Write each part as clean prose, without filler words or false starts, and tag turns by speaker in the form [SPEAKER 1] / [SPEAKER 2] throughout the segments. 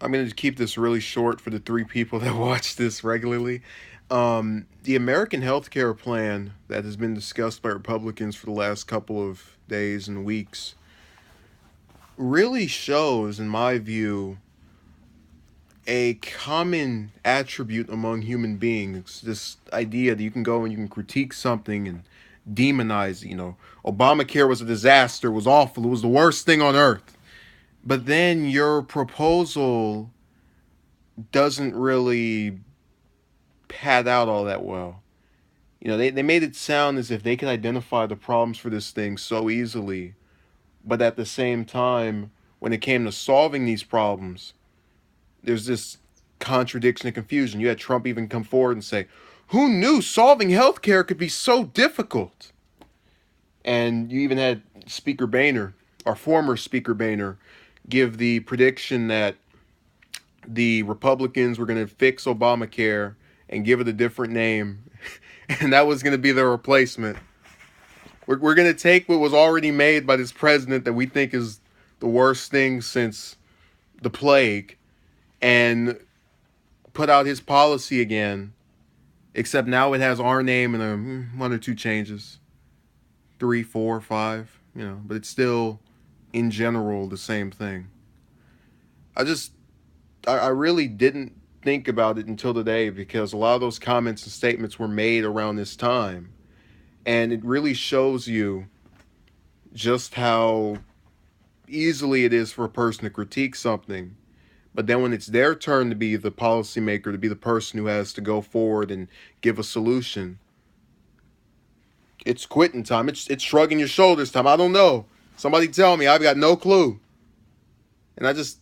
[SPEAKER 1] I'm going to keep this really short for the three people that watch this regularly. The American healthcare plan that has been discussed by Republicans for the last couple of days and weeks really shows, in my view, a common attribute among human beings. This idea that you can go and you can critique something and demonize, Obamacare was a disaster, was awful, it was the worst thing on earth. But then your proposal doesn't really pad out all that well. They made it sound as if they could identify the problems for this thing so easily, but at the same time, when it came to solving these problems, there's this contradiction and confusion. You had Trump even come forward and say, "Who knew solving healthcare could be so difficult?" And you even had Speaker Boehner, our former Speaker Boehner, give the prediction that the Republicans were going to fix Obamacare and give it a different name, and that was going to be their replacement. We're going to take what was already made by this president that we think is the worst thing since the plague and put out his policy again, except now it has our name and one or two changes. 3, 4, 5, but it's still, in general, the same thing. I really didn't think about it until today because a lot of those comments and statements were made around this time. And it really shows you just how easily it is for a person to critique something. But then when it's their turn to be the policymaker, to be the person who has to go forward and give a solution, it's quitting time. It's shrugging your shoulders time. I don't know. Somebody tell me. I've got no clue. And I just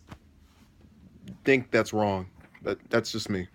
[SPEAKER 1] think that's wrong. But that's just me.